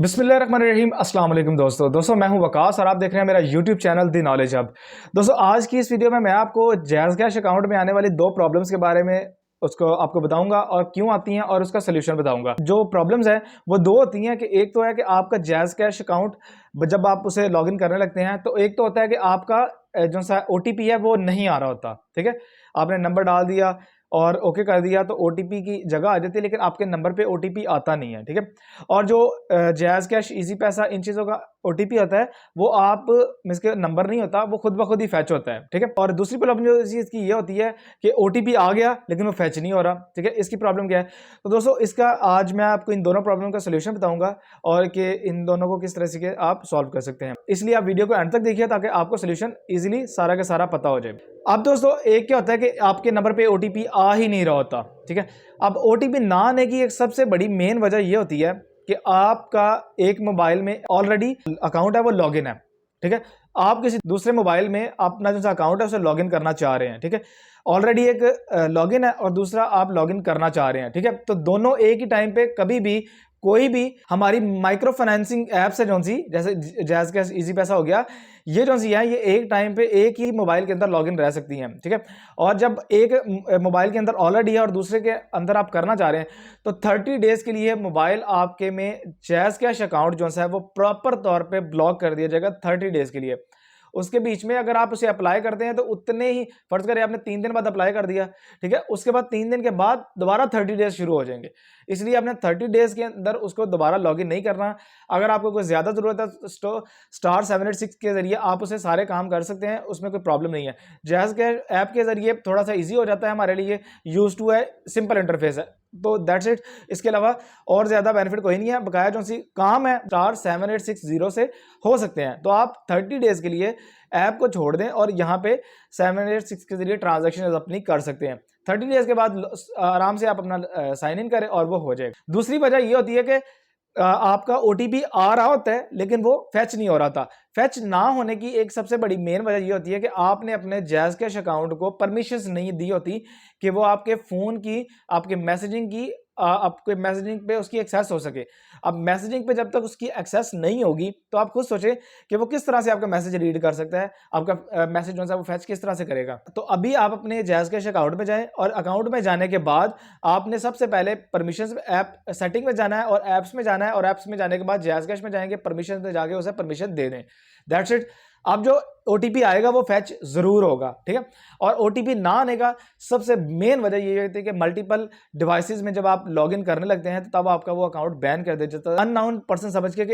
बिस्मिल्लाहिर्रहमानिर्रहीम अस्सलाम वालेकुम दोस्तों मैं हूं वकास और आप देख रहे हैं मेरा यूट्यूब चैनल दी नॉलेज हब। दोस्तों आज की इस वीडियो में मैं आपको जैज़ कैश अकाउंट में आने वाली दो प्रॉब्लम्स के बारे में उसको आपको बताऊंगा और क्यों आती हैं और उसका सोल्यूशन बताऊंगा। जो प्रॉब्लम्स हैं वो दो होती हैं कि एक तो है कि आपका जैज़ कैश अकाउंट जब आप उसे लॉगिन करने लगते हैं तो एक तो होता है कि आपका जो सा ओटीपी है वो नहीं आ रहा होता। ठीक है, आपने नंबर डाल दिया और ओके कर दिया तो ओटीपी की जगह आ जाती है, लेकिन आपके नंबर पे ओटीपी आता नहीं है। ठीक है, और जो जैज़ कैश, इजी पैसा, इन चीज़ों का ओटीपी होता है वो आप मींस के नंबर नहीं होता, वो खुद ब खुद ही फैच होता है। ठीक है, और दूसरी प्रॉब्लम जो इस चीज़ की ये होती है कि ओटीपी आ गया लेकिन वो फैच नहीं हो रहा। ठीक है, इसकी प्रॉब्लम क्या है? तो दोस्तों इसका आज मैं आपको इन दोनों प्रॉब्लम का सोल्यूशन बताऊंगा और कि इन दोनों को किस तरह से आप सॉल्व कर सकते हैं। इसलिए आप वीडियो को एंड तक देखिए ताकि आपको सोल्यूशन इजीली सारा का सारा पता हो जाए। अब दोस्तों एक क्या होता है कि आपके नंबर पे ओटीपी आ ही नहीं रहा होता। ठीक है, अब ओटीपी ना आने की एक सबसे बड़ी मेन वजह ये होती है कि आपका एक मोबाइल में ऑलरेडी अकाउंट है वो लॉगिन है। ठीक है, आप किसी दूसरे मोबाइल में अपना जो सा अकाउंट है उसे लॉगिन करना चाह रहे हैं। ठीक है, ऑलरेडी एक लॉगिन है और दूसरा आप लॉगिन करना चाह रहे हैं। ठीक है, तो दोनों एक ही टाइम पे कभी भी कोई भी हमारी माइक्रो फाइनेंसिंग ऐप्स है जो सी जैसे जैज़ कैश, इजी पैसा हो गया, ये जो सी है ये एक टाइम पे एक ही मोबाइल के अंदर लॉगिन रह सकती हैं। ठीक है, और जब एक मोबाइल के अंदर ऑलरेडी है और दूसरे के अंदर आप करना चाह रहे हैं तो 30 डेज के लिए मोबाइल आपके में जैज़ कैश अकाउंट जो है वो प्रॉपर तौर पे ब्लॉक कर दिया जाएगा 30 डेज के लिए। उसके बीच में अगर आप उसे अप्लाई करते हैं तो उतने ही, फर्ज करें आपने 3 दिन बाद अप्लाई कर दिया, ठीक है, उसके बाद 3 दिन के बाद दोबारा 30 डेज शुरू हो जाएंगे। इसलिए आपने 30 डेज के अंदर उसको दोबारा लॉगिन नहीं करना। अगर आपको कोई ज्यादा जरूरत है तो स्टार 786 के जरिए आप उसे सारे काम कर सकते हैं, उसमें कोई प्रॉब्लम नहीं है। जैज़ के ऐप के जरिए थोड़ा सा ईजी हो जाता है हमारे लिए, यूज टू है, सिंपल इंटरफेस है, तो दैट्स इट। इसके अलावा और ज्यादा बेनिफिट कोई नहीं है। बकाया जो सी काम है स्टार 7860 से हो सकते हैं। तो आप 30 डेज के लिए ऐप को छोड़ दें और यहाँ पे 786 के जरिए ट्रांजैक्शन अपनी कर सकते हैं। 30 डेज के बाद आराम से आप अपना साइन इन करें और वो हो जाएगा। दूसरी वजह ये होती है कि आपका ओटीपी आ रहा होता है लेकिन वो फैच नहीं हो रहा था। फैच ना होने की एक सबसे बड़ी मेन वजह ये होती है कि आपने अपने जैज़ कैश अकाउंट को परमिशंस नहीं दी होती कि वो आपके फोन की, आपके मैसेजिंग की, आपके मैसेजिंग पे उसकी एक्सेस हो सके। अब मैसेजिंग पे जब तक उसकी एक्सेस नहीं होगी तो आप खुद सोचें कि वो किस तरह से आपका मैसेज रीड कर सकता है, आपका मैसेज जो है वो फैच किस तरह से करेगा। तो अभी आप अपने जैज़ कैश अकाउंट में जाएं और अकाउंट में जाने के बाद आपने सबसे पहले परमिशंस ऐप सेटिंग में जाना है और ऐप्स में जाना है, और ऐप्स में जाने के बाद जैज़ कैश में जाएंगे, परमिशन में जाके उसे परमिशन दे दें। That's it. अब जो ओटीपी आएगा वो फैच जरूर होगा। ठीक है, और ओटीपी ना आने का सबसे मेन वजह ये होती है कि मल्टीपल डिवाइसेस में जब आप लॉगिन करने लगते हैं तो तब आपका वो अकाउंट बैन कर दिया जाता है। अननोन पर्सन समझ के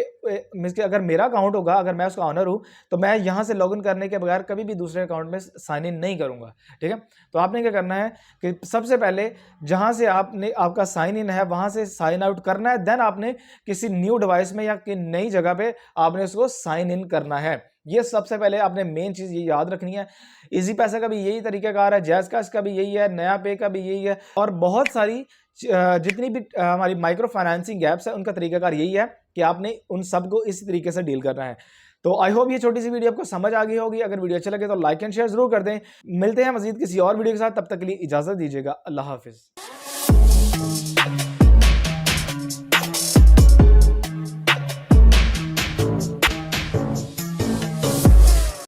मींस कि अगर मेरा अकाउंट होगा, अगर मैं उसका ऑनर हूं तो मैं यहां से लॉगिन करने के बगैर कभी भी दूसरे अकाउंट में साइन इन नहीं करूंगा। ठीक है, तो आपने क्या करना है कि सबसे पहले जहां से आपने आपका साइन इन है वहां से साइन आउट करना है, देन आपने किसी न्यू डिवाइस में या कि नई जगह पे आपने उसको साइन इन करना है। ये सबसे पहले आपने मेन चीज ये याद रखनी है। इजी पैसा का भी यही तरीकाकार है, जैज़ कैश का भी यही है, नया पे का भी यही है, और बहुत सारी जितनी भी हमारी माइक्रो फाइनेंसिंग ऐप्स है उनका तरीकाकार यही है कि आपने उन सबको इसी तरीके से डील करना है। तो आई होप ये छोटी सी वीडियो आपको समझ आ गई होगी। अगर वीडियो अच्छा लगे तो लाइक एंड शेयर जरूर कर दें। मिलते हैं मजीद किसी और वीडियो के साथ, तब तक के लिए इजाजत दीजिएगा। अल्लाह हाफिज।